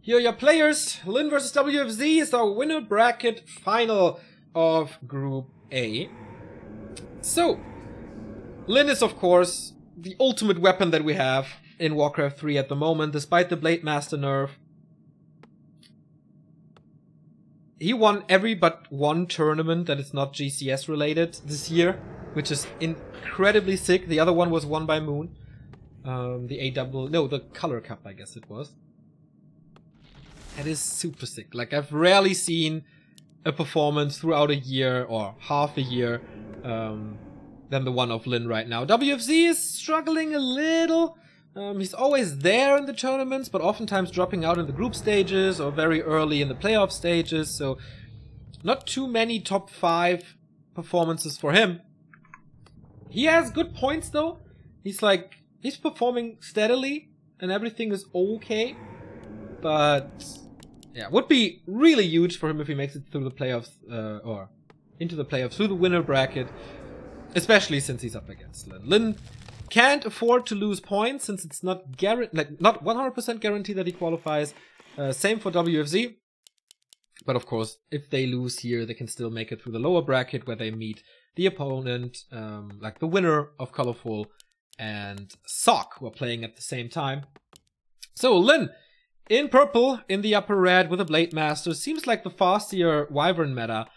Here are your players. Lin versus WFZ is our winner bracket final of Group A. So, Lin is of course the ultimate weapon that we have in Warcraft 3 at the moment, despite the Blade Master nerf. He won every but one tournament that is not GCS related this year, which is incredibly sick. The other one was won by Moon. The Color Cup, I guess it was. That is super sick. Like, I've rarely seen a performance throughout a year or half a year than the one of Lin right now. WFZ is struggling a little. He's always there in the tournaments, but oftentimes dropping out in the group stages or very early in the playoff stages. So not too many top 5 performances for him. He has good points though. He's performing steadily and everything is okay. But yeah, would be really huge for him if he makes it through the playoffs or into the playoffs through the winner bracket, especially since he's up against Lin. Lin can't afford to lose points since it's not 100% guaranteed that he qualifies. Same for WFZ. But of course, if they lose here, they can still make it through the lower bracket where they meet the opponent, like the winner of Colorful and Sock, who are playing at the same time. So Lin, in purple, in the upper red with a Blade Master, seems like the Farseer Wyvern meta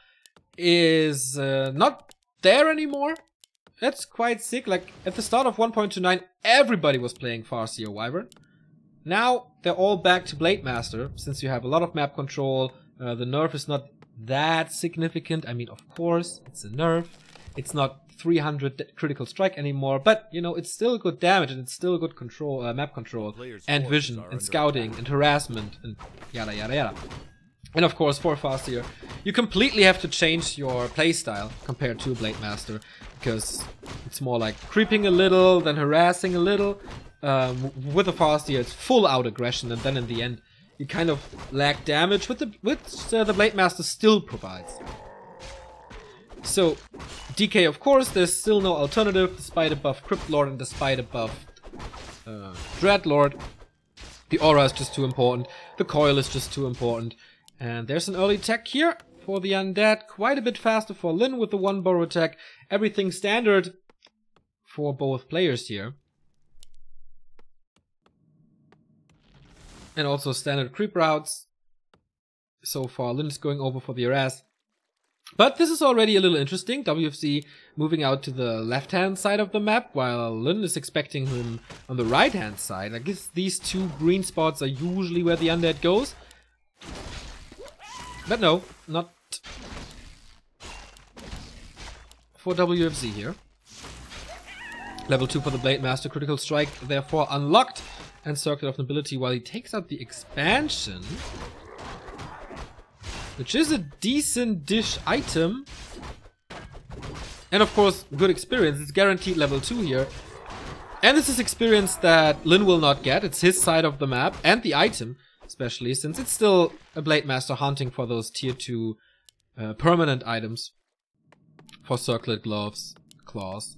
is not there anymore. That's quite sick. Like, at the start of 1.29, everybody was playing Farseer Wyvern. Now, they're all back to Blade Master, since you have a lot of map control. The nerf is not that significant. I mean, of course, it's a nerf. It's not 300 critical strike anymore, but, you know, it's still good damage, and it's still good control, map control, and vision, and scouting, and harassment, and yada yada yada. And of course, for Farseer, you completely have to change your playstyle compared to Blade Master, because it's more like creeping a little, then harassing a little. With the Farseer, it's full out aggression, and then in the end, you kind of lack damage, which the Blade Master still provides. So, DK, of course, there's still no alternative, despite a buff Crypt Lord and despite a buff Dread Lord. The aura is just too important, the coil is just too important. And there's an early tech here for the Undead, quite a bit faster for Lin with the 1 burrow attack. Everything standard for both players here. And also standard creep routes. So far, Lin's going over for the harass. But this is already a little interesting. WFZ moving out to the left-hand side of the map, while Lin is expecting him on the right-hand side. I guess these 2 green spots are usually where the Undead goes. But no, not for WFZ here. Level 2 for the Blade Master, critical strike, therefore unlocked. And Circuit of Nobility while he takes out the expansion. Which is a decent-ish item. And of course, good experience. It's guaranteed level 2 here. And this is experience that Lin will not get. It's his side of the map and the item, especially since it's still a Blade Master hunting for those tier 2 permanent items. For Circlet Gloves, Claws.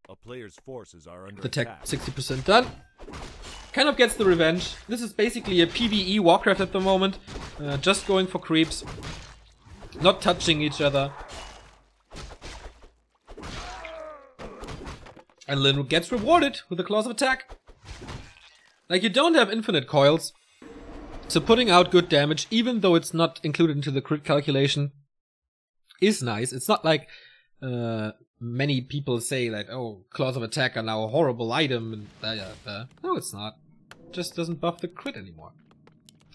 A player's forces are under the tech 60% done. Kind of gets the revenge. This is basically a PvE Warcraft at the moment. Just going for creeps. Not touching each other. And Lin gets rewarded with the Claws of Attack. Like, you don't have infinite coils. So putting out good damage, even though it's not included into the crit calculation, is nice. It's not like many people say like, oh, Claws of Attack are now a horrible item. And no, it's not. It just doesn't buff the crit anymore.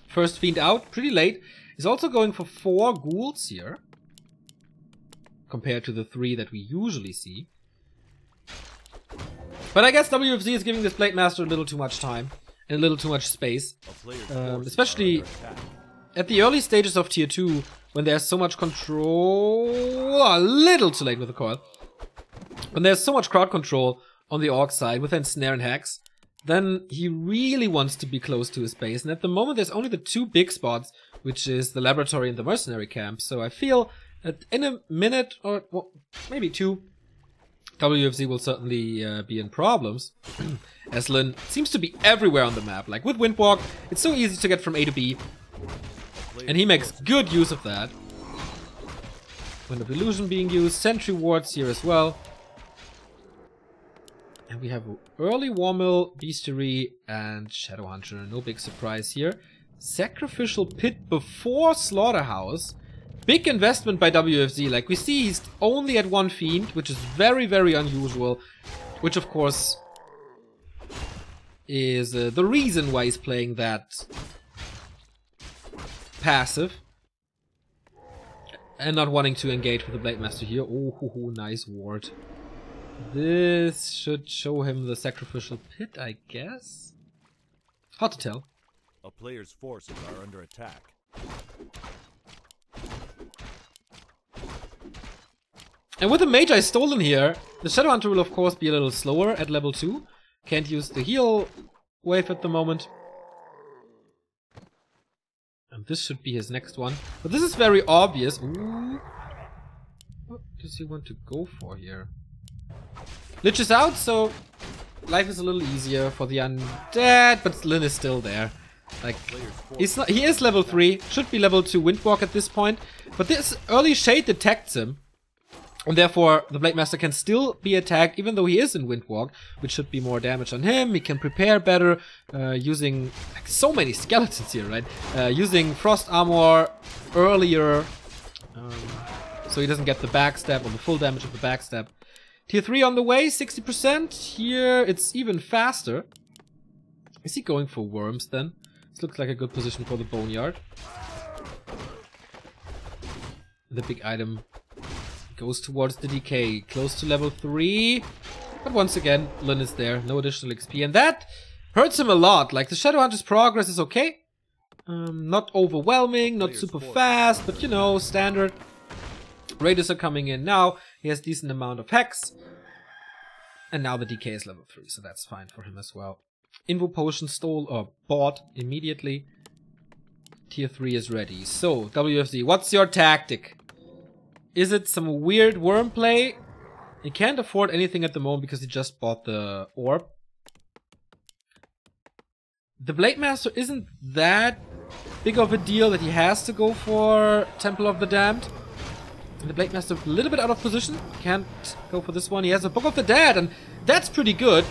First Fiend out, pretty late. He's also going for 4 ghouls here. Compared to the 3 that we usually see. But I guess WFZ is giving this Blade Master a little too much time. And a little too much space. Especially at the early stages of tier 2. When there's so much control... a little too late with the coil. When there's so much crowd control on the Orc side with Ensnare and Hex, then he really wants to be close to his base. And at the moment there's only the 2 big spots, which is the Laboratory and the Mercenary Camp. So I feel that in a minute, or well, maybe 2, WFZ will certainly be in problems, as Lin seems to be everywhere on the map. Like with Windwalk, it's so easy to get from A to B, and he makes good use of that. Wind of Illusion being used, Sentry Wards here as well. And we have early Warmill, Bestiary, and Shadowhunter. No big surprise here. Sacrificial Pit before Slaughterhouse. Big investment by WFZ. Like we see, he's only at 1 Fiend, which is very, very unusual. Which, of course, is the reason why he's playing that passive. And not wanting to engage with the Blade Master here. Oh, nice ward. This should show him the Sacrificial Pit, I guess? Hard to tell. A player's forces are under attack. And with the Magi stolen here, the Shadowhunter will of course be a little slower at level 2. Can't use the heal wave at the moment. And this should be his next one. But this is very obvious. Ooh. What does he want to go for here? Lich is out, so life is a little easier for the undead, but Lin is still there. Like, he's not, he is level 3, should be level 2 Windwalk at this point, but this early Shade detects him. And therefore, the Blade Master can still be attacked, even though he is in Windwalk, which should be more damage on him. He can prepare better, using like, so many skeletons here, right? Using Frost Armor earlier, so he doesn't get the backstab or the full damage of the backstab. Tier 3 on the way, 60%. Here, it's even faster. Is he going for worms then? This looks like a good position for the Boneyard. The big item goes towards the decay, close to level 3. But once again, Lin is there, no additional XP. And that hurts him a lot. Like, the Shadowhunter's progress is okay. Not overwhelming, not super fast, but you know, standard. Raiders are coming in now. He has decent amount of Hex. And now the DK is level 3, so that's fine for him as well. Invo Potion stole or bought immediately. Tier 3 is ready. So, WFZ, what's your tactic? Is it some weird worm play? He can't afford anything at the moment because he just bought the orb. The Blade Master isn't that big of a deal that he has to go for Temple of the Damned. And the Blade Master a little bit out of position. Can't go for this one. He has a Book of the Dead, and that's pretty good.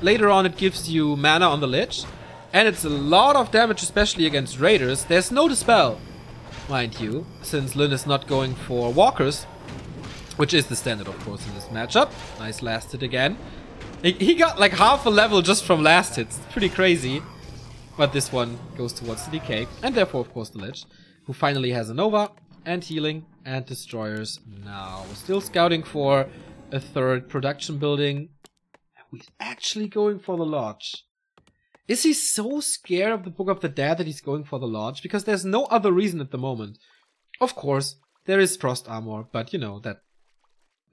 Later on it gives you mana on the Lich. And it's a lot of damage, especially against Raiders. There's no Dispel, mind you, since Lin is not going for Walkers. Which is the standard, of course, in this matchup. Nice last hit again. He got like half a level just from last hits. Pretty crazy. But this one goes towards the decay. And therefore, of course, the Lich, who finally has a Nova and healing and destroyers now. We're still scouting for a third production building. He's actually going for the Lodge. Is he so scared of the Book of the Dead that he's going for the Lodge? Because there's no other reason at the moment. Of course, there is Frost Armor, but you know, that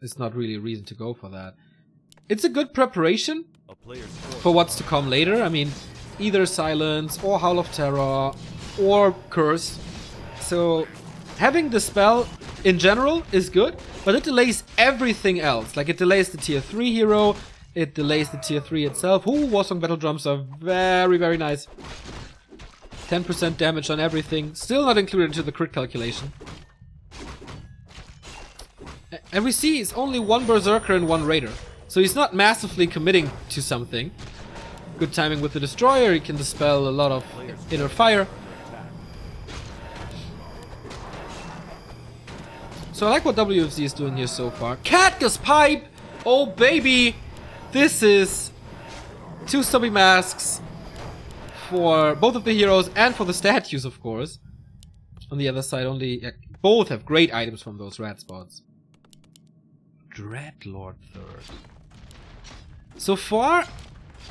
is not really a reason to go for that. It's a good preparation for what's to come later. I mean, either Silence, or Howl of Terror, or Curse. So, having the spell in general is good, but it delays everything else. Like, it delays the tier 3 hero, it delays the tier 3 itself. Ooh, Warsong Battle Drums are very, very nice. 10% damage on everything. Still not included into the crit calculation. And we see it's only one Berserker and one Raider. So he's not massively committing to something. Good timing with the Destroyer. He can dispel a lot of inner fire. So I like what WFZ is doing here so far. Catgus Pipe! Oh baby! This is 2 Stubby Masks for both of the heroes and for the statues, of course. On the other side, only both have great items from those rat spots. Dreadlord third. So far,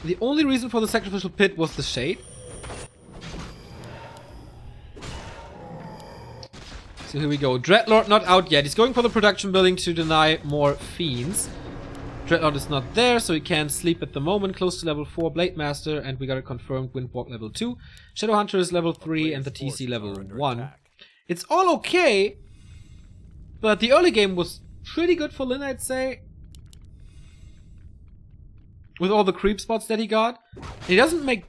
the only reason for the Sacrificial Pit was the Shade. So here we go. Dreadlord not out yet. He's going for the production building to deny more fiends. Dreadlord is not there, so he can't sleep at the moment. Close to level 4 Blade Master, and we got a confirmed Windwalk level 2. Shadowhunter is level 3, and the TC level 1. It's all okay, but the early game was pretty good for Lin, I'd say. with all the creep spots that he got. He doesn't make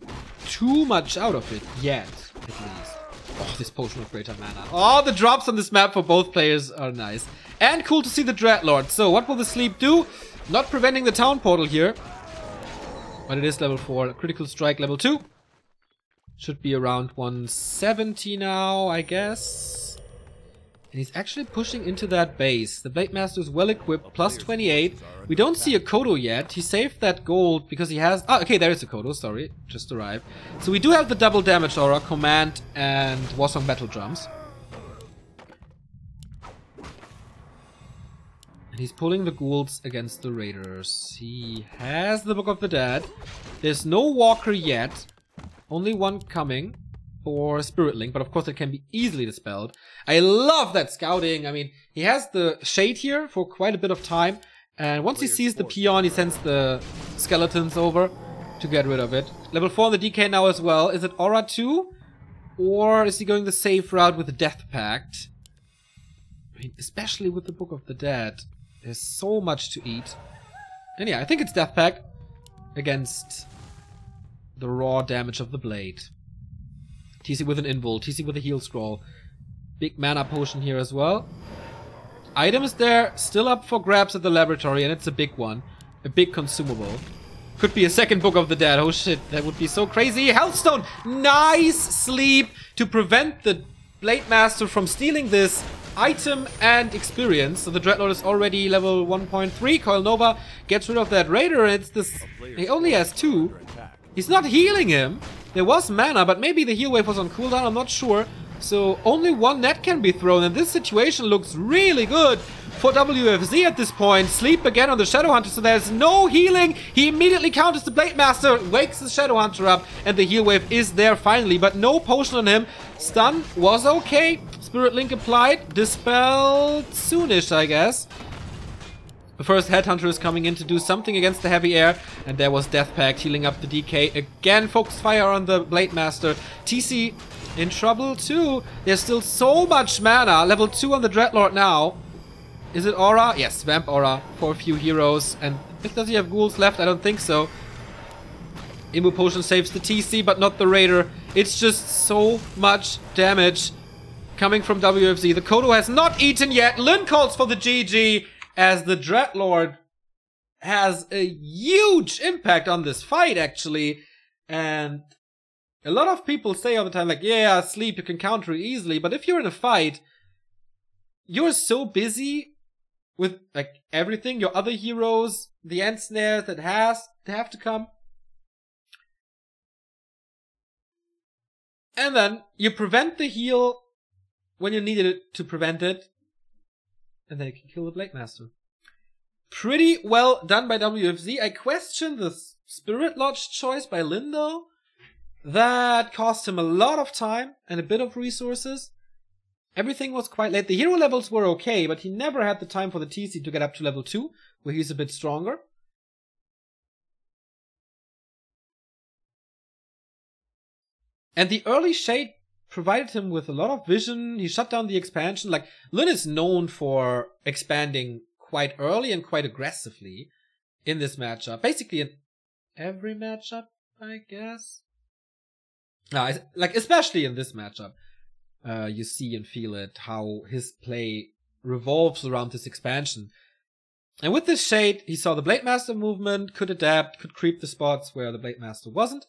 too much out of it yet, at least. Oh, this potion of greater mana. Oh, the drops on this map for both players are nice. And cool to see the Dreadlord. So what will the sleep do? Not preventing the town portal here. But it is level 4. Critical strike level 2. Should be around 170 now, I guess. And he's actually pushing into that base. The Blade Master is well equipped, plus 28. We don't see a Kodo yet. He saved that gold because he has... Oh, okay, there is a Kodo, sorry. Just arrived. So we do have the double damage aura, command, and Warsong battle drums. And he's pulling the ghouls against the raiders. He has the Book of the Dead. There's no walker yet. Only one coming for Spirit Link, but of course it can be easily dispelled. I love that scouting. I mean, he has the shade here for quite a bit of time. And once he sees the peon, he sends the skeletons over to get rid of it. Level 4 on the DK now as well. Is it Aura 2? Or is he going the safe route with the Death Pact? I mean, especially with the Book of the Dead. There's so much to eat. And yeah, I think it's Death Pact against the raw damage of the blade. TC with an invul, TC with a heal scroll. Big mana potion here as well. Items there, still up for grabs at the laboratory, and it's a big one. A big consumable. Could be a second Book of the Dead. Oh shit, that would be so crazy. Healthstone! Nice sleep to prevent the Blade Master from stealing this item and experience. So the Dreadlord is already level 1.3. Coil Nova gets rid of that Raider, and it's this... He only has 2. He's not healing him. There was mana, but maybe the heal wave was on cooldown, I'm not sure. So only one net can be thrown, and this situation looks really good for WFZ at this point. Sleep again on the Shadow Hunter, so there's no healing. He immediately counters the Blade Master, wakes the Shadow Hunter up, and the heal wave is there finally, but no potion on him. Stun was okay. Spirit Link applied. Dispelled soonish, I guess. The first Headhunter is coming in to do something against the heavy air, and there was Death Pact healing up the DK. Again, focus fire on the Blade Master. TC in trouble too. There's still so much mana. Level 2 on the Dreadlord now. Is it Aura? Yes, Vamp Aura for a few heroes. And does he have ghouls left? I don't think so. Imbu Potion saves the TC, but not the Raider. It's just so much damage coming from WFZ. The Kodo has not eaten yet. Lyn calls for the GG, as the Dreadlord has a huge impact on this fight, actually. And a lot of people say all the time, like, yeah, sleep, you can counter it easily. But if you're in a fight, you're so busy with, like, everything. Your other heroes, the end snares that have to come. And then you prevent the heal when you needed it to prevent it. And then you can kill the Blade Master. Pretty well done by WFZ. I question the Spirit Lodge choice by Lyn, though. That cost him a lot of time and a bit of resources. Everything was quite late. The hero levels were okay, but he never had the time for the TC to get up to level 2, where he's a bit stronger. And the early shade provided him with a lot of vision. He shut down the expansion. Like, Lyn is known for expanding quite early and quite aggressively in this matchup. Basically in every matchup, I guess. Like, especially in this matchup. You see and feel it, how his play revolves around this expansion. And with this shade, he saw the Blade Master movement, could adapt, could creep the spots where the Blade Master wasn't.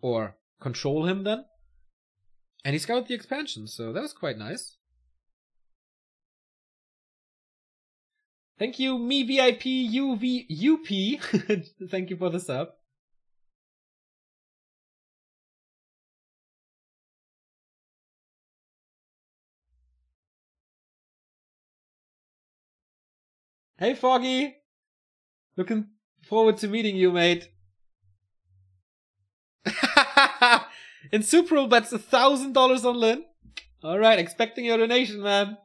Or control him then. And he scouted the expansion, so that was quite nice. Thank you, MeVIPUVUP. Thank you for the sub. Hey, Foggy! Looking forward to meeting you, mate. In Superal bets $1,000 on Lyn. Alright, expecting your donation, man.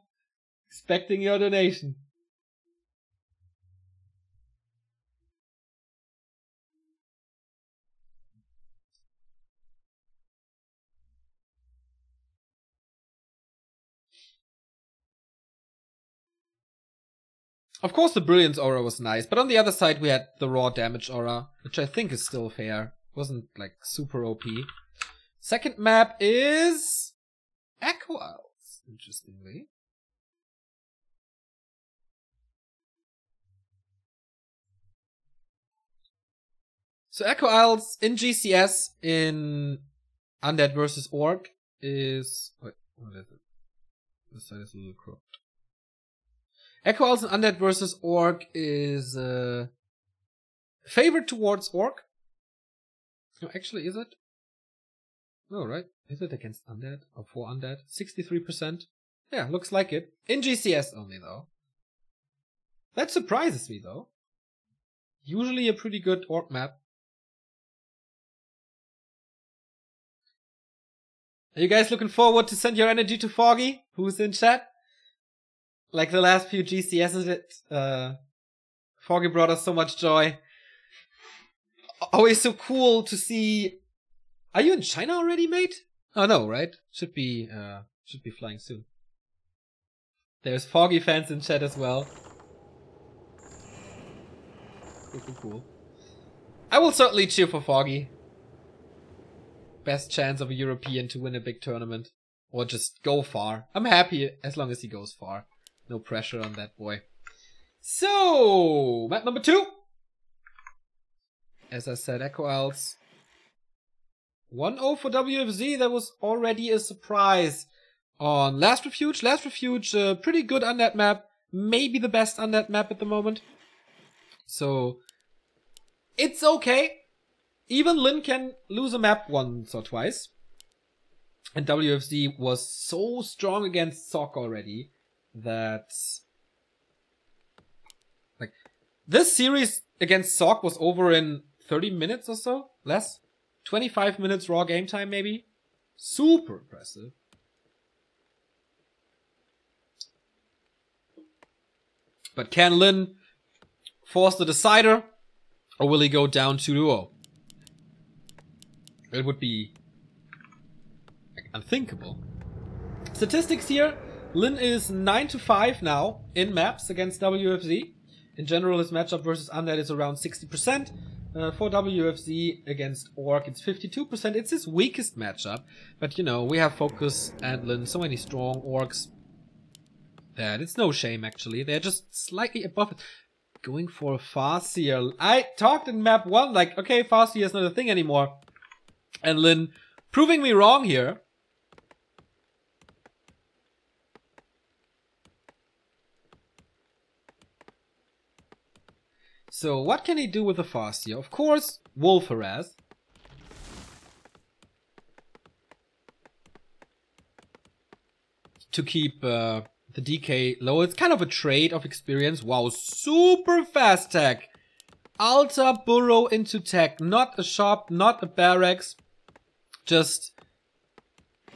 Expecting your donation. Of course the Brilliance aura was nice, but on the other side we had the raw damage aura, which I think is still fair. Wasn't like super OP. Second map is Echo Isles, interestingly. So Echo Isles in GCS in Undead vs. Orc is... Wait, what is it? This side is a little crooked. Echo Isles in Undead vs. Orc is favored towards Orc. No, actually, is it? No, right? Is it against Undead? Or for Undead? 63%? Yeah, looks like it. In GCS only, though. That surprises me, though. Usually a pretty good Orc map. Are you guys looking forward to send your energy to Foggy, who's in chat? Like the last few GCSs, Foggy brought us so much joy. Always so cool to see. Are you in China already, mate? Oh no, right? Should be flying soon. There's Foggy fans in chat as well. Cool. I will certainly cheer for Foggy. Best chance of a European to win a big tournament. Or just go far. I'm happy as long as he goes far. No pressure on that boy. So, map number 2. As I said, Echo Isles. 1-0 for WFZ. That was already a surprise on Last Refuge. Last Refuge, pretty good Undead map. Maybe the best Undead map at the moment. So, it's okay. Even Lin can lose a map once or twice. And WFZ was so strong against Sock already that... Like, this series against Sock was over in 30 minutes or so? Less? 25 minutes raw game time maybe? Super impressive. But can Lin force the decider? Or will he go down 2-0? It would be unthinkable. Statistics here. Lin is 9-5 now in maps against WFZ. In general, his matchup versus Undead is around 60%. For WFZ against Orc, it's 52%. It's his weakest matchup. But, you know, we have Focus and Lin, so many strong Orcs that it's no shame, actually. They're just slightly above it. Going for a Farseer. I talked in map 1, like, okay, Farseer is not a thing anymore. And Lin proving me wrong here. So what can he do with the Farseer? Of course, Wolf Harass. To keep the DK low. It's kind of a trade of experience. Wow, super fast tech. Alta burrow into tech. Not a shop, not a barracks. Just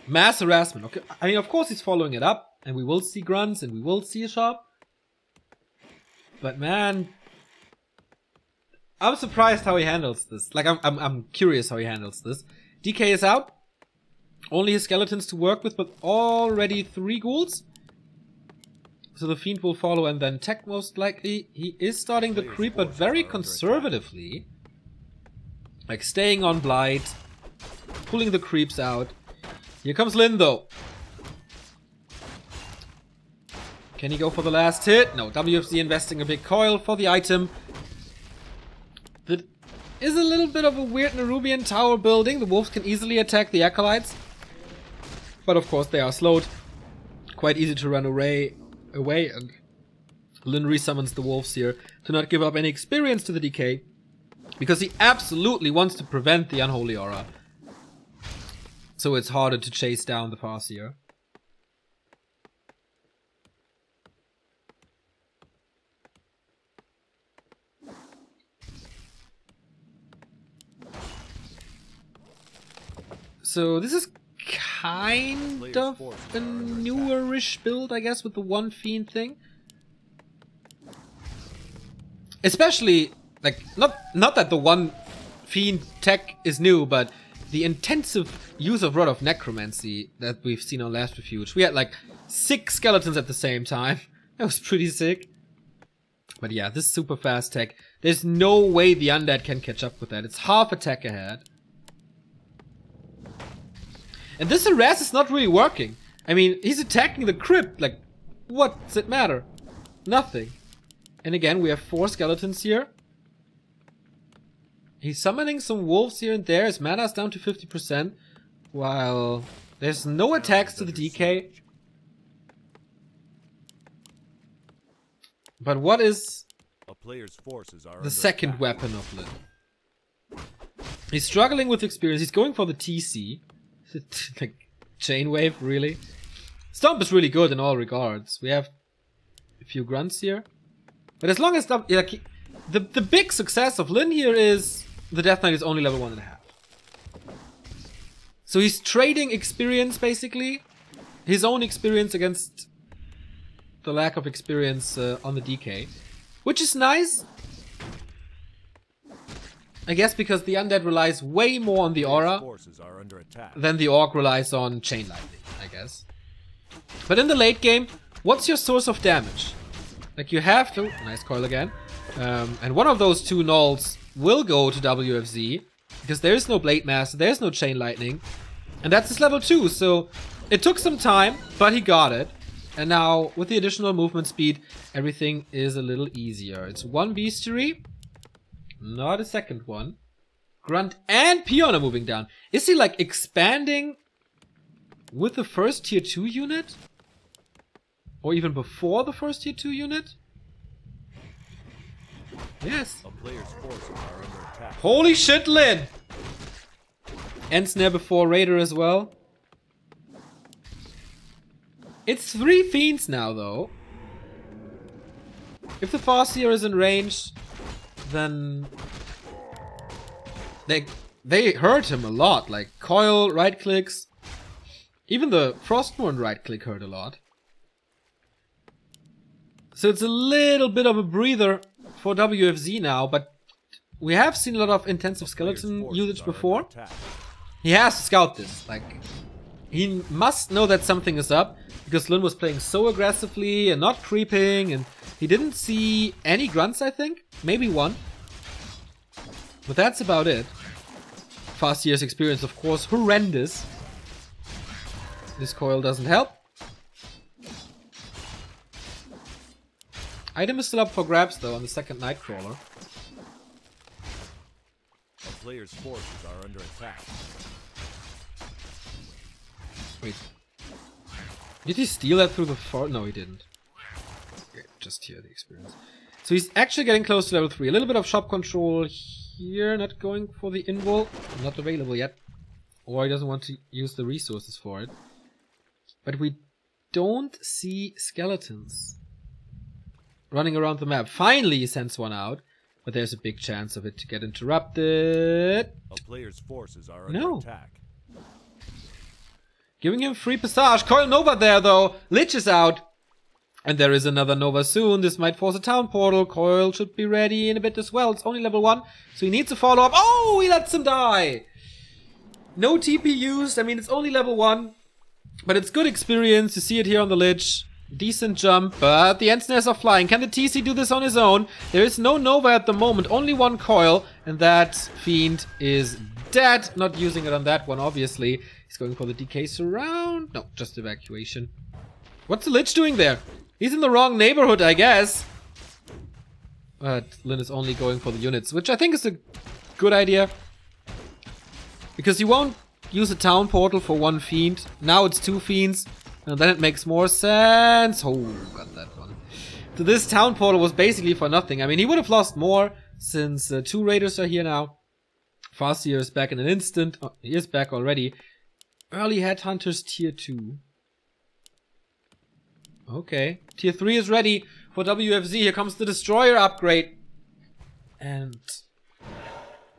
mass harassment. Okay, I mean, of course he's following it up. And we will see grunts and we will see a shop. But man, I'm surprised how he handles this. Like, I'm curious how he handles this. DK is out. Only his skeletons to work with, but already 3 ghouls. So the Fiend will follow and then tech most likely. He is starting the creep, but very conservatively. Like staying on Blight. Pulling the creeps out. Here comes Lin though. Can he go for the last hit? No, WFZ investing a big coil for the item. That is a little bit of a weird Nerubian tower building. The wolves can easily attack the acolytes. But of course they are slowed. Quite easy to run away and Lin resummons the wolves here to not give up any experience to the DK. Because he absolutely wants to prevent the Unholy Aura. So it's harder to chase down the Farseer. So this is kind of a newerish build, I guess, with the one Fiend thing. Especially, like, not that the one Fiend tech is new, but the intensive use of Rod of Necromancy that we've seen on Last Refuge. We had like 6 skeletons at the same time. That was pretty sick. But yeah, this super fast tech, there's no way the undead can catch up with that. It's half attack ahead. And this harass is not really working. I mean, he's attacking the crypt. Like, what does it matter? Nothing. And again, we have 4 skeletons here. He's summoning some wolves here and there. His mana's down to 50%. While there's no attacks to the DK. But what is A player's forces are the second attack. weapon of Lin? He's struggling with experience. He's going for the TC. Like, chainwave, really? Stomp is really good in all regards. We have a few grunts here. But as long as like, the big success of Lin here is the Death Knight is only level 1.5. So he's trading experience, basically. His own experience against the lack of experience on the DK. Which is nice. I guess because the undead relies way more on the aura than the orc relies on chain lightning, I guess. But in the late game, what's your source of damage? Like you have to... Nice coil again. And one of those 2 nulls will go to WFZ. Because there is no Blade Master, there is no chain lightning. And that's his level 2, so it took some time, but he got it. And now, with the additional movement speed, everything is a little easier. It's 1 Bestiary. Not a second one. Grunt and Peon are moving down. Is he like expanding with the first tier 2 unit? Or even before the first tier 2 unit? Yes. A player's forces are under attack. Holy shit, Lin! Ensnare before Raider as well. It's 3 Fiends now, though. If the Farseer is in range, then they hurt him a lot. Like coil, right clicks. Even the Frostmourne right click hurt a lot. So it's a little bit of a breather for WFZ now, but we have seen a lot of intensive skeleton usage before. He has to scout this. Like, he must know that something is up, because Lin was playing so aggressively and not creeping, and he didn't see any grunts, I think. Maybe 1. But that's about it. Fast year's experience, of course, horrendous. This coil doesn't help. Item is still up for grabs, though, on the second Nightcrawler. A player's forces are under attack. Wait. Did he steal that through the fort? No, he didn't. Okay, just here, the experience. So he's actually getting close to level 3. A little bit of shop control here, not going for the invul. Not available yet. Or he doesn't want to use the resources for it. But we don't see skeletons running around the map. Finally he sends one out. But there's a big chance of it to get interrupted. A player's forces are under attack. Giving him free passage. Coil Nova there, though. Lich is out. And there is another Nova soon. This might force a town portal. Coil should be ready in a bit as well. It's only level 1. So he needs to follow up. Oh, he lets him die. No TP used. I mean, it's only level 1. But it's good experience. You see it here on the Lich. Decent jump. But the Ensnares are flying. Can the TC do this on his own? There is no Nova at the moment. Only 1 Coil. And that Fiend is dead. Not using it on that one, obviously. He's going for the DK surround. No, just evacuation. What's the Lich doing there? He's in the wrong neighborhood, I guess. But Lin is only going for the units, which I think is a good idea. Because you won't use a town portal for 1 Fiend. Now it's 2 Fiends. And then it makes more sense. Oh, got that one. So this town portal was basically for nothing. I mean, he would have lost more since 2 Raiders are here now. Farseer is back in an instant. Oh, he is back already. Early Headhunters tier 2. Okay. Tier 3 is ready for WFZ. Here comes the Destroyer upgrade. And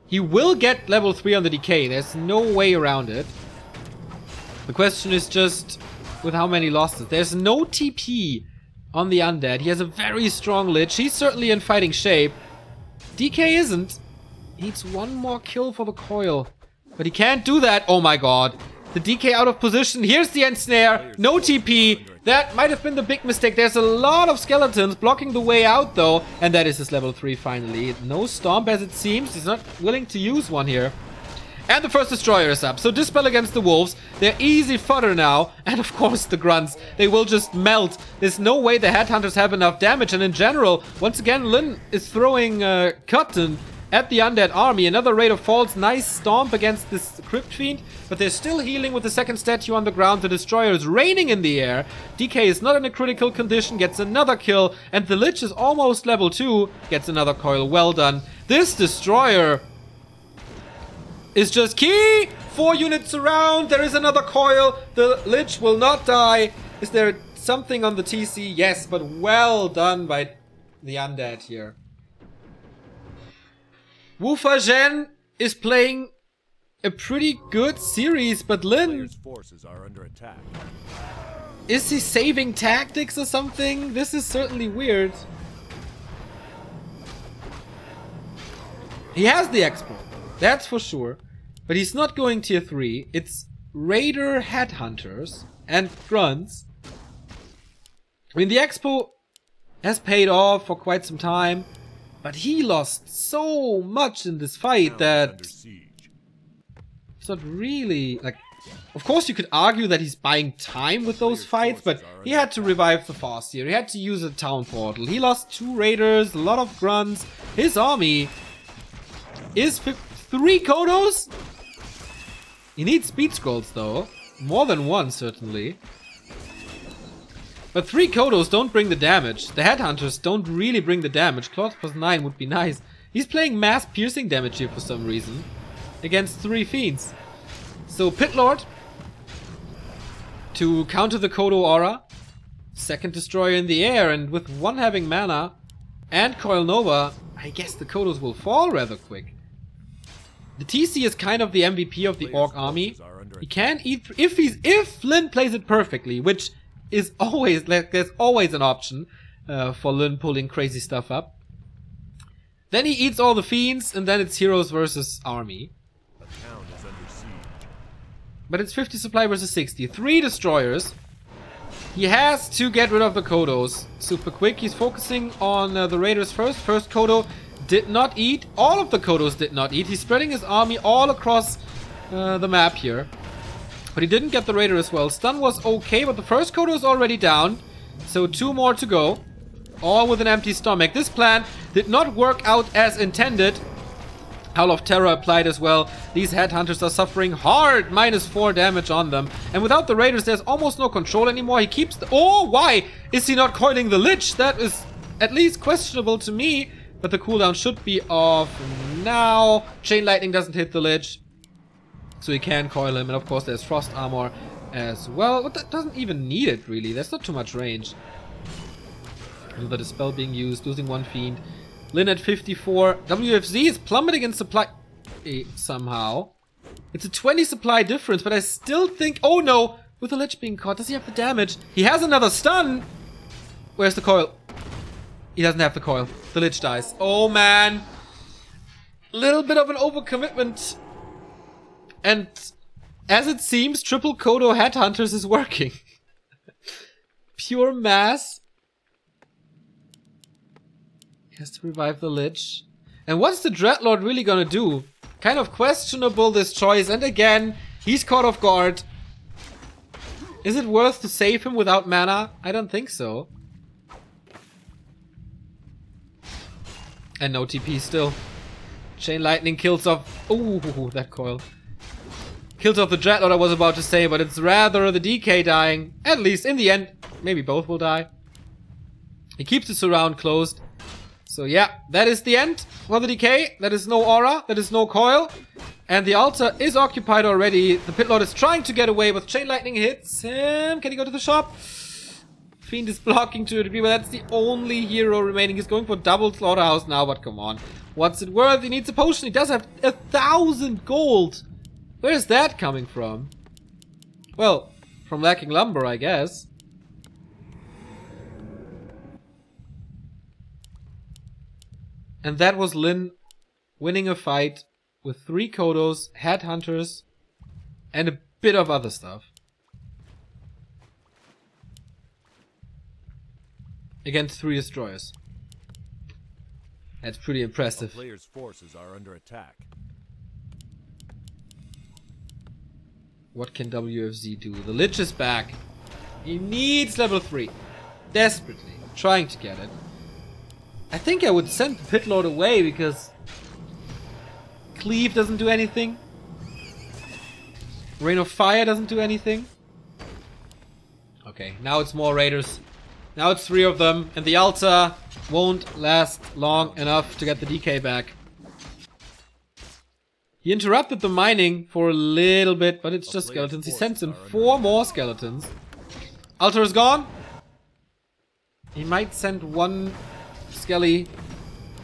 he will get level 3 on the DK. There's no way around it. The question is just with how many losses. There's no TP on the Undead. He has a very strong Lich. He's certainly in fighting shape. DK isn't. He needs 1 more kill for the Coil. But he can't do that. Oh my god. The DK out of position. Here's the end snare. No TP. That might have been the big mistake. There's a lot of skeletons blocking the way out though. And that is his level 3 finally. No stomp as it seems. He's not willing to use one here. And the first destroyer is up. So Dispel against the wolves. They're easy fodder now. And of course the grunts. They will just melt. There's no way the headhunters have enough damage. And in general, once again, Lin is throwing Cotton at the undead army. Another Raid of Falls. Nice stomp against this Crypt Fiend. But they're still healing with the second statue on the ground. The destroyer is raining in the air. DK is not in a critical condition. Gets another kill. And the Lich is almost level 2. Gets another coil. Well done. This destroyer is just key. 4 units around. There is another coil. The Lich will not die. Is there something on the TC? Yes, but well done by the undead here. Wu Fa-Zhen is playing a pretty good series, but Lin, forces are under attack. Is he saving tactics or something? This is certainly weird. He has the expo, that's for sure, but he's not going tier 3. It's Raider Headhunters and Grunts. I mean, the expo has paid off for quite some time, but he lost so much in this fight that it's not really, like, of course you could argue that he's buying time with those fights, but he had to revive the Farseer, he had to use a town portal, he lost 2 raiders, a lot of grunts, his army is 3 Kodos? He needs speed scrolls though, more than 1 certainly. But 3 Kodos don't bring the damage. The Headhunters don't really bring the damage. Claws plus 9 would be nice. He's playing mass piercing damage here for some reason. Against 3 Fiends. So Pit Lord. To counter the Kodo aura. Second Destroyer in the air. And with 1 having mana and Coil Nova, I guess the Kodos will fall rather quick. The TC is kind of the MVP of the Orc army. He can eat... If Lin plays it perfectly, which is always, like, there's always an option for Lin pulling crazy stuff up. Then he eats all the fiends, and then it's heroes versus army. But it's 50 supply versus 60. 3 destroyers. He has to get rid of the Kodos super quick. He's focusing on the raiders first. First Kodo did not eat. All of the Kodos did not eat. He's spreading his army all across the map here. But he didn't get the raider as well. Stun was okay, but the first Kodo is already down. So 2 more to go. All with an empty stomach. This plan did not work out as intended. Howl of Terror applied as well. These headhunters are suffering hard. -4 damage on them. And without the raiders, there's almost no control anymore. He keeps the... Oh, why is he not coiling the Lich? That is at least questionable to me. But the cooldown should be off now. Chain Lightning doesn't hit the Lich. So he can coil him, and of course there's Frost Armor as well. But that doesn't even need it, really. There's not too much range. Another Dispel being used, losing 1 Fiend. Lin at 54. WFZ is plummeting in supply somehow. It's a 20 supply difference, but I still think... Oh no! With the Lich being caught, does he have the damage? He has another stun! Where's the coil? He doesn't have the coil. The Lich dies. Oh man! Little bit of an overcommitment. And as it seems, triple Kodo Headhunters is working. Pure mass. He has to revive the Lich. And what's the Dreadlord really gonna do? Kind of questionable, this choice. And again, he's caught off guard. Is it worth to save him without mana? I don't think so. And no TP still. Chain Lightning kills off... Ooh, that coil. Kills off the Dreadlord I was about to say, but it's rather the DK dying. At least, in the end, maybe both will die. He keeps the surround closed. So yeah, that is the end for the DK. That is no aura, that is no coil. And the altar is occupied already. The Pit Lord is trying to get away, but Chain Lightning hits him. Can he go to the shop? Fiend is blocking to a degree, but that's the only hero remaining. He's going for double Slaughterhouse now, but come on. What's it worth? He needs a potion. He does have 1,000 gold. Where is that coming from? Well, from lacking lumber, I guess. And that was Lin winning a fight with 3 Kodos, Headhunters, and a bit of other stuff. Against 3 destroyers. That's pretty impressive. A player's forces are under attack. What can WFZ do? The Lich is back. He needs level 3. Desperately. Trying to get it. I think I would send the Pit Lord away because Cleave doesn't do anything. Rain of Fire doesn't do anything. Okay, now it's more raiders. Now it's 3 of them, and the altar won't last long enough to get the DK back. He interrupted the mining for a little bit, but it's just skeletons. He sends in 4 more skeletons. Altar is gone. He might send 1 skelly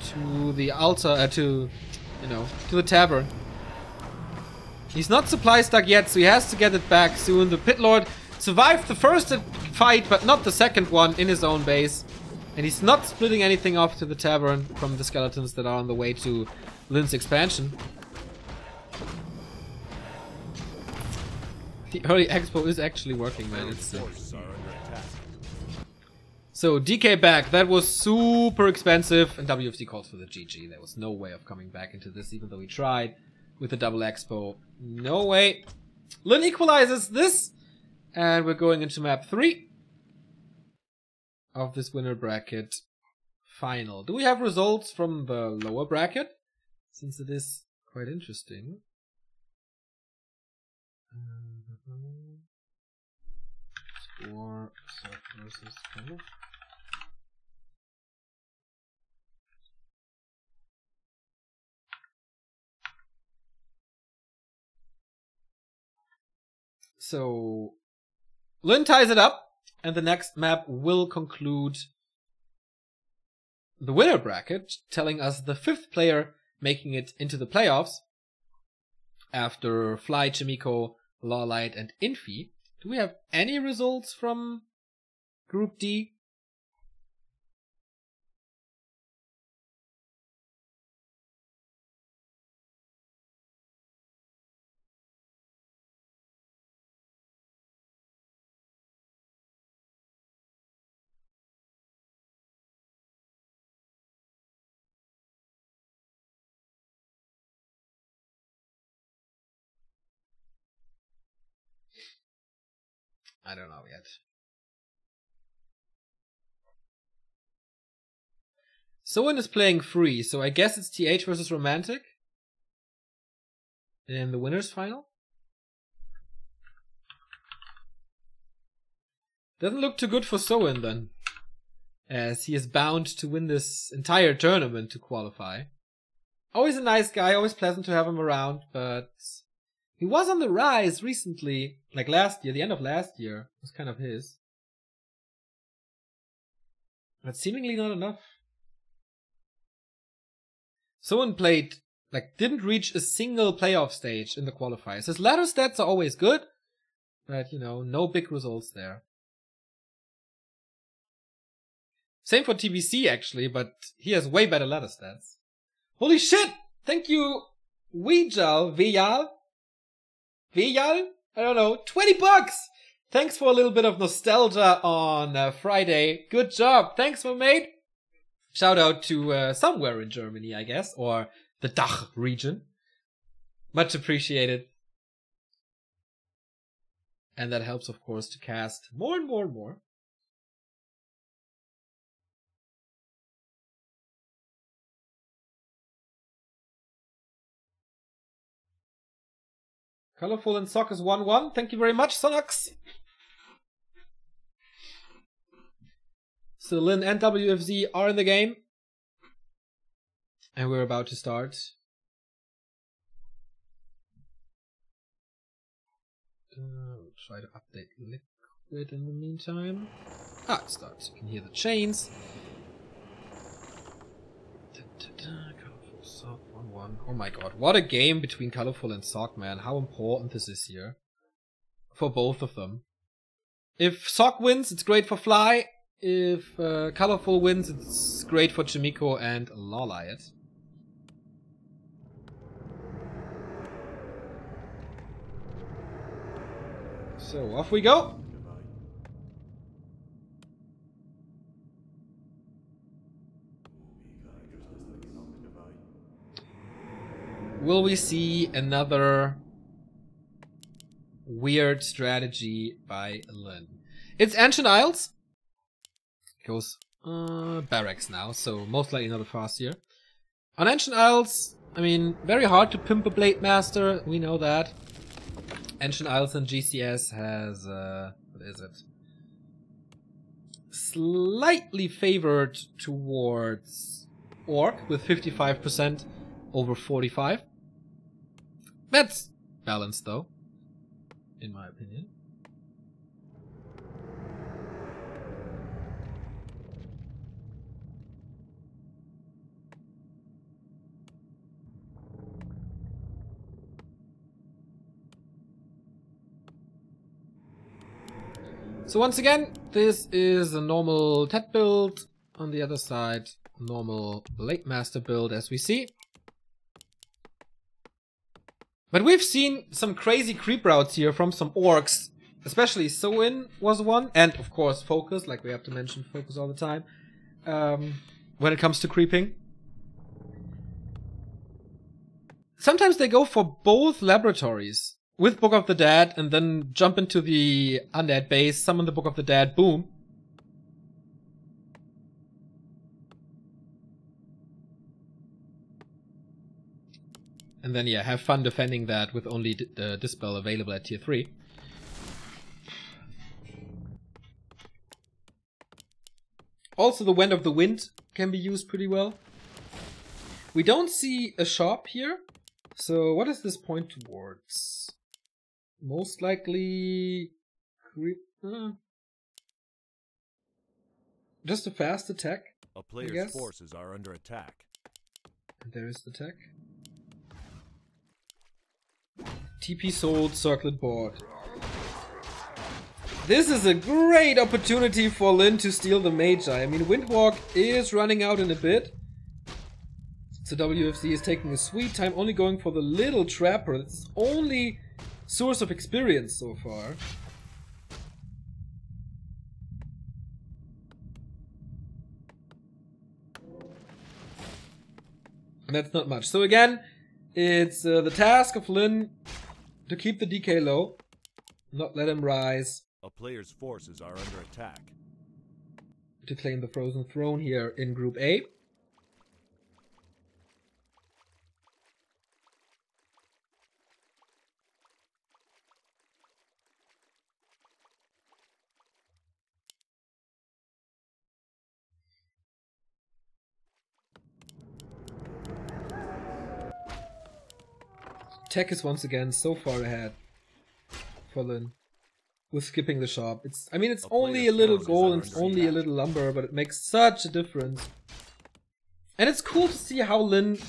to the altar, to the tavern. He's not supply stuck yet, so he has to get it back soon. The Pit Lord survived the first fight, but not the second one in his own base. And he's not splitting anything off to the tavern from the skeletons that are on the way to Lin's expansion. The early expo is actually working, man. It's so DK back. That was super expensive, and WFC calls for the GG. There was no way of coming back into this, even though we tried with the double expo. No way. Lin equalizes this, and we're going into map 3 of this winner bracket final. Do we have results from the lower bracket? Since it is quite interesting. Score versus Color. So Lin ties it up, and the next map will conclude the winner bracket, telling us the 5th player making it into the playoffs after Fly, Chimiko, Lawlight, and Infi. Do we have any results from Group D? I don't know yet. Someone is playing free, so I guess it's TH versus Romantic in the winners final. Doesn't look too good for Soin then, as he is bound to win this entire tournament to qualify. Always a nice guy, always pleasant to have him around, but he was on the rise recently, like last year, the end of last year was kind of his. But seemingly not enough. Someone played, didn't reach a single playoff stage in the qualifiers. His ladder stats are always good, but, no big results there. Same for TBC, actually, but he has way better ladder stats. Holy shit! Thank you, Vejal? I don't know. 20 bucks! Thanks for a little bit of nostalgia on Friday. Good job. Thanks, my mate. Shout out to somewhere in Germany, I guess, or the Dach region. Much appreciated. And that helps, of course, to cast more and more and more. Colorful and Sock is 1-1. Thank you very much, Sonox. So Lin and WFZ are in the game. And we're about to start. We'll try to update Liquid in the meantime. It starts. You can hear the chains. Colorful Sock 1-1. Oh my god, what a game between Colorful and Sock, man. How important this is here. For both of them. If Sock wins, it's great for Fly. If Colorful wins, it's great for Chimiko and Lawlight. So off we go. Will we see another weird strategy by Lin? It's Ancient Isles. Goes barracks now, so most likely another fast here. On Ancient Isles, I mean, very hard to pimp a Blade Master, we know that. Ancient Isles and GCS has, what is it? Slightly favored towards Orc with 55% over 45. That's balanced though, in my opinion. So once again, this is a normal Tet build. On the other side, normal Blade Master build as we see. But we've seen some crazy creep routes here from some orcs. Especially So-In was one. And of course Focus, like we have to mention Focus all the time. When it comes to creeping. Sometimes they go for both laboratories. With Book of the Dead, and then jump into the undead base, summon the Book of the Dead, boom. And then, yeah, have fun defending that with only the Dispel available at tier 3. Also, the Wand of the Wind can be used pretty well. We don't see a shop here. So, what does this point towards? Most likely... just a fast attack, A player's forces are under attack. And there is the tech. TP sold, circlet board. This is a great opportunity for Lin to steal the Magi. I mean, Windwalk is running out in a bit. So WFZ is taking a sweet time, only going for the little trapper. It's only source of experience so far. And that's not much. So again, it's the task of Lin to keep the DK low, not let him rise. A player's forces are under attack. To claim the Frozen Throne here in Group A. Tech is once again so far ahead for Lin with skipping the shop. I mean, it's only a little gold and it's only a little lumber, but it makes such a difference. And it's cool to see how Lin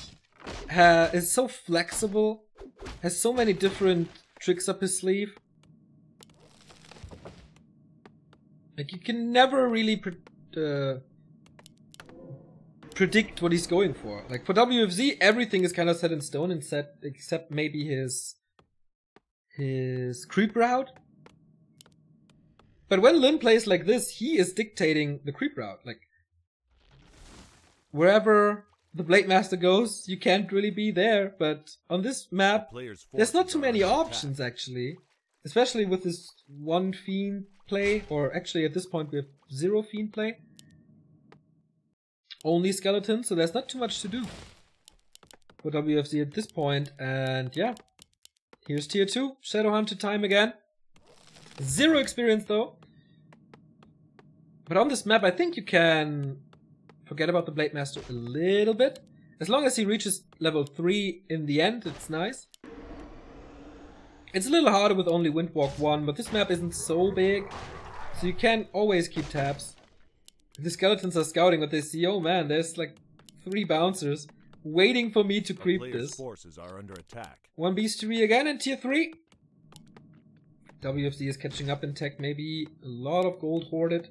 is so flexible, has so many different tricks up his sleeve. Like, you can never really predict what he's going for. Like, for WFZ, everything is kind of set in stone and set, except maybe his creep route. But when Lin plays like this, he is dictating the creep route. Like, wherever the Blade Master goes, you can't really be there. But on this map, there's not too many options, actually. Especially with this one Fiend play, or actually at this point we have 0 Fiend play. Only skeletons, so there's not too much to do for WFZ at this point. And yeah, here's tier 2, Shadowhunter time again. 0 experience though. But on this map, I think you can forget about the Blade Master a little bit. As long as he reaches level 3 in the end, it's nice. It's a little harder with only Windwalk 1, but this map isn't so big, so you can always keep tabs. If the skeletons are scouting, but they see, oh man, there's like 3 bouncers waiting for me to creep this. Forces are under attack. 1 bestiary again in tier 3. WFZ is catching up in tech, maybe a lot of gold hoarded.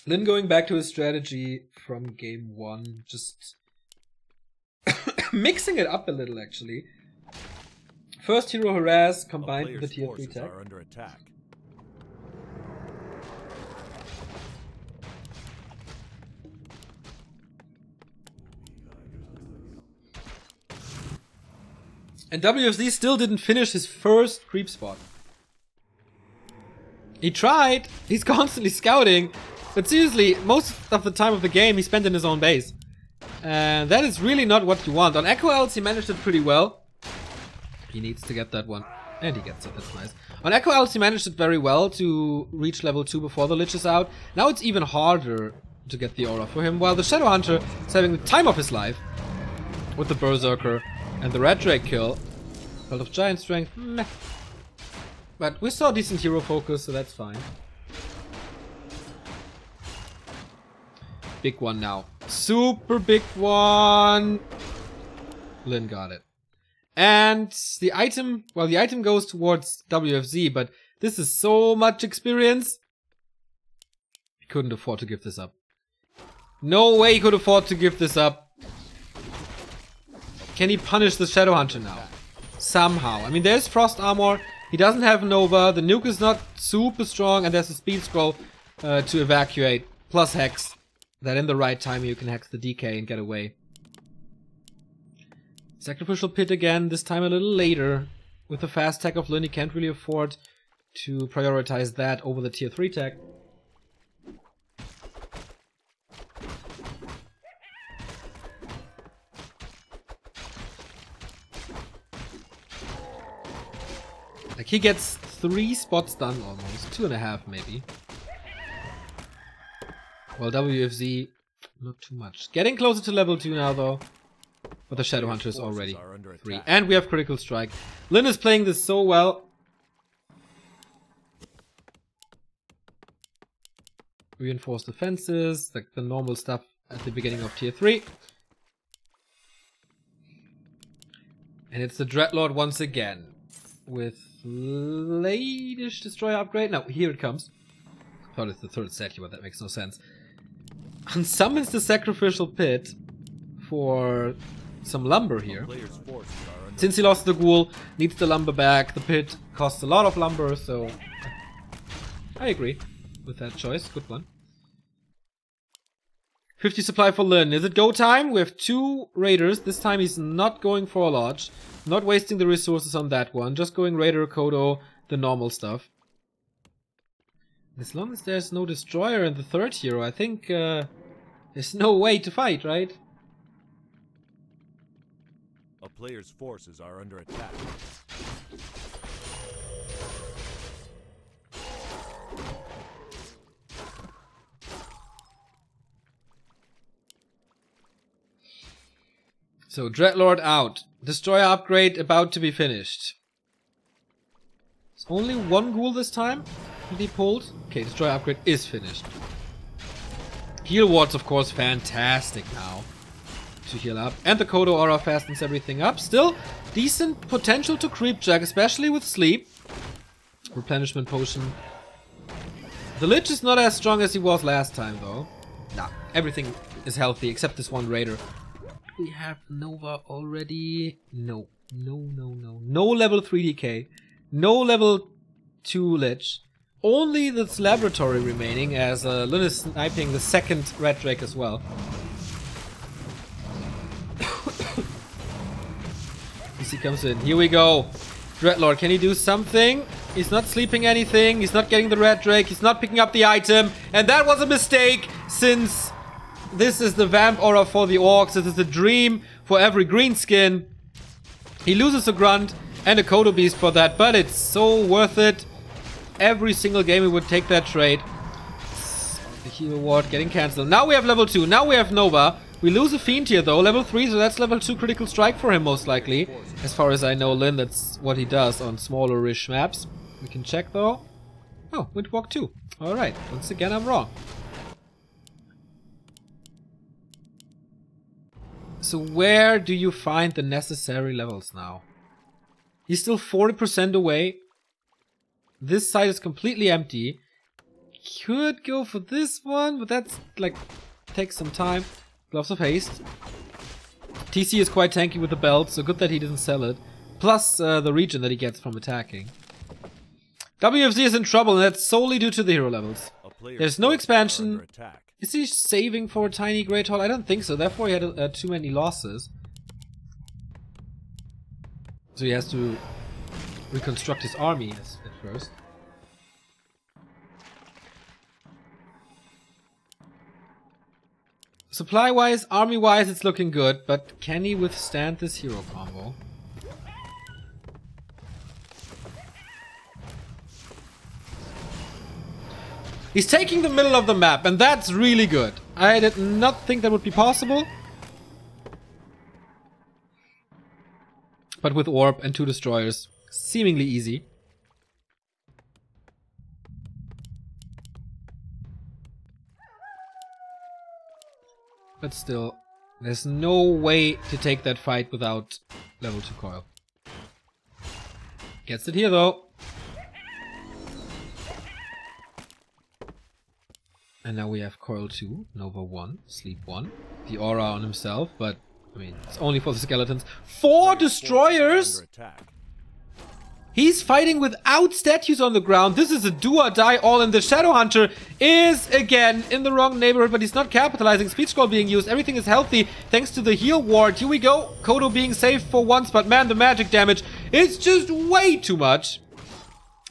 Lin going back to his strategy from game 1, just mixing it up a little actually. First hero harass combined with the tier 3 tech. Are under attack. And WFZ still didn't finish his first creep spot. He tried, he's constantly scouting, but seriously, most of the time of the game he spent in his own base. And that is really not what you want. On Echo Elves he managed it pretty well. He needs to get that one. And he gets it, that's nice. On Echo Elves he managed it very well to reach level 2 before the Lich is out. Now it's even harder to get the aura for him, while the Shadow Hunter is having the time of his life. With the Berserker and the Red Drake kill. Belt of Giant Strength, meh. But we saw decent hero focus, so that's fine. Big one now. Super big one! Lin got it. And the item, well, the item goes towards WFZ, but this is so much experience. He couldn't afford to give this up. No way he could afford to give this up. Can he punish the Shadow Hunter now? Somehow. I mean, there's Frost Armor. He doesn't have Nova. The nuke is not super strong. And there's a Speed Scroll to evacuate. Plus Hex. That in the right time you can hex the DK and get away. Sacrificial Pit again. This time a little later. With the fast tech of Lin, he can't really afford to prioritize that over the tier 3 tech. Like, he gets 3 spots done almost. 2.5 maybe. Well, WFZ, not too much. Getting closer to level 2 now though. But the Shadow Hunter is already 3. And we have Critical Strike. Lin is playing this so well. Reinforced defenses, like the normal stuff at the beginning of tier 3. And it's the Dreadlord once again. With Ladish Destroyer upgrade. No, here it comes. I thought it's the third set here, but that makes no sense. And summons the Sacrificial Pit for some lumber here. Since he lost the Ghoul, needs the lumber back. The pit costs a lot of lumber, so I agree with that choice. Good one. 50 supply for Lin. Is it go time? We have 2 raiders. This time he's not going for a lodge. Not wasting the resources on that one. Just going Raider, Kodo, the normal stuff. As long as there's no destroyer in the third hero, I think there's no way to fight, right? A player's forces are under attack. So, Dreadlord out. Destroyer upgrade about to be finished. It's only 1 ghoul this time to be pulled. Okay, Destroyer upgrade is finished. Heal wards, of course, fantastic now to heal up. And the Kodo aura fastens everything up. Still, decent potential to creep jack, especially with sleep. Replenishment potion. The Lich is not as strong as he was last time, though. Nah, everything is healthy except this one Raider. We have Nova already. No. No level 3 DK. No level 2 Lich. Only this laboratory remaining, as Lin is sniping the second Red Drake as well. DC comes in. Here we go. Dreadlord, can he do something? He's not sleeping anything. He's not getting the Red Drake. He's not picking up the item. And that was a mistake, since this is the Vamp Aura for the Orcs. This is a dream for every green skin. He loses a Grunt and a Kodo Beast for that, but it's so worth it. Every single game we would take that trade. The Hero Ward getting cancelled. Now we have level 2. Now we have Nova. We lose a Fiend here though. Level 3, so that's level 2 Critical Strike for him most likely. As far as I know, Lin, that's what he does on smaller-ish maps. We can check though. Oh, Windwalk 2. Alright, once again I'm wrong. So where do you find the necessary levels now? He's still 40% away. This side is completely empty. could go for this one, but that's like takes some time. Gloves of Haste. TC is quite tanky with the belt, so good that he didn't sell it. Plus the regen that he gets from attacking. WFZ is in trouble, and that's solely due to the hero levels. There's no expansion. Is he saving for a tiny Great Hall? I don't think so. Therefore, he had too many losses. So he has to reconstruct his army at first. Supply-wise, army-wise, it's looking good, but can he withstand this hero combo? He's taking the middle of the map, and that's really good. I did not think that would be possible. But with Orb and 2 destroyers, seemingly easy. But still, there's no way to take that fight without level 2 coil. Gets it here though. And now we have Coil 2, Nova 1, Sleep 1. The aura on himself, but I mean, it's only for the skeletons. 4 destroyers! He's fighting without statues on the ground. This is a do or die all in. The Shadow Hunter is again in the wrong neighborhood, but he's not capitalizing. Speed Scroll being used. Everything is healthy thanks to the heal ward. Here we go. Kodo being saved for once, but man, the magic damage is just way too much.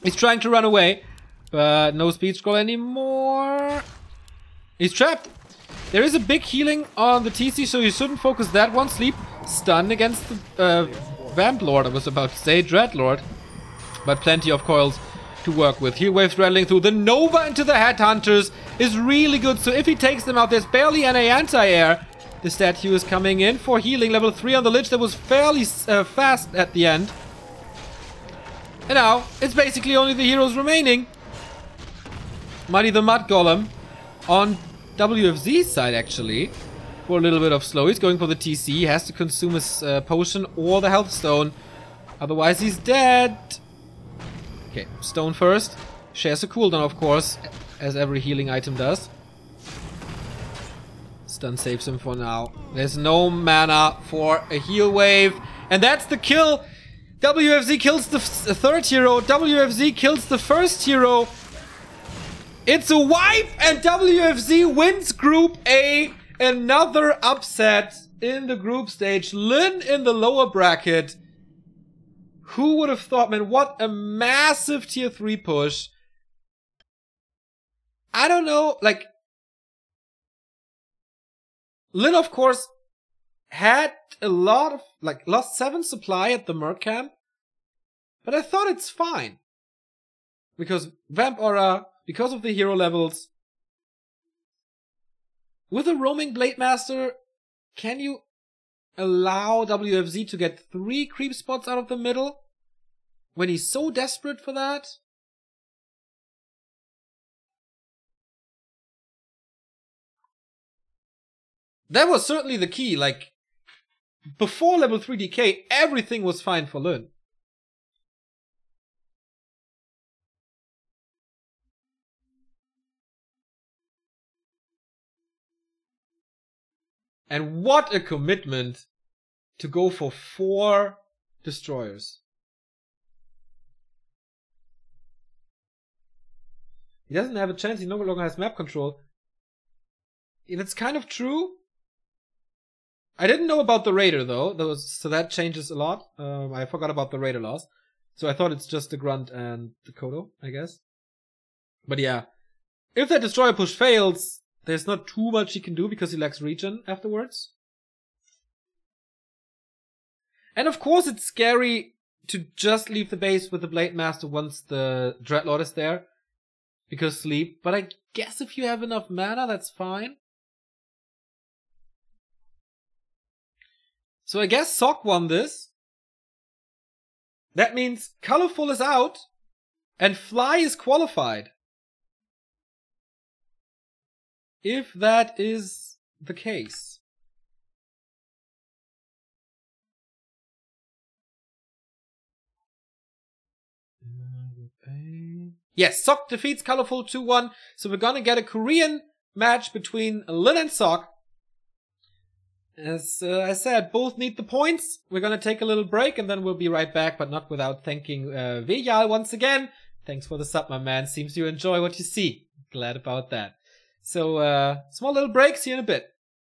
He's trying to run away, but no Speed Scroll anymore. He's trapped. There is a big healing on the TC, so you shouldn't focus that one. Sleep stun against the Vamp Lord, I was about to say, Dreadlord. But plenty of coils to work with. Heal waves rattling through. The Nova into the Headhunters is really good, so if he takes them out, there's barely any anti-air. The statue is coming in for healing. Level 3 on the Lich. That was fairly fast at the end. And now, it's basically only the heroes remaining. Mighty the Mud Golem on WFZ's side, actually, for a little bit of slow. He's going for the TC. He has to consume his potion or the health stone. Otherwise, he's dead. Okay, stone first. Shares a cooldown, of course, as every healing item does. Stun saves him for now. There's no mana for a heal wave. And that's the kill. WFZ kills the third hero. WFZ kills the first hero. It's a wipe, and WFZ wins Group A. Another upset in the group stage. Lin in the lower bracket. Who would have thought, man, what a massive tier 3 push. I don't know, like, Lin, of course, had a lot of, like, lost 7 supply at the Merc camp. But I thought it's fine. Because Vamp Aura, because of the hero levels. With a roaming Blade Master, can you allow WFZ to get 3 creep spots out of the middle? When he's so desperate for that? That was certainly the key, like, before level 3 DK, everything was fine for Lin. And what a commitment to go for 4 destroyers. He doesn't have a chance, he no longer has map control. And it's kind of true. I didn't know about the Raider though, so that changes a lot. I forgot about the Raider loss. So I thought it's just the Grunt and the Kodo, I guess. But yeah, if that destroyer push fails, there's not too much he can do because he lacks regen afterwards. And of course it's scary to just leave the base with the Blade Master once the Dreadlord is there. Because sleep. But I guess if you have enough mana, that's fine. So I guess Sok won this. That means Colorful is out. And Fly is qualified. If that is the case. Yes, Sok defeats Colorful 2-1. So we're gonna get a Korean match between Lin and Sok. As I said, both need the points. We're gonna take a little break and then we'll be right back, but not without thanking Vejal once again. Thanks for the sub, my man. Seems you enjoy what you see. Glad about that. So, small little break. See you in a bit.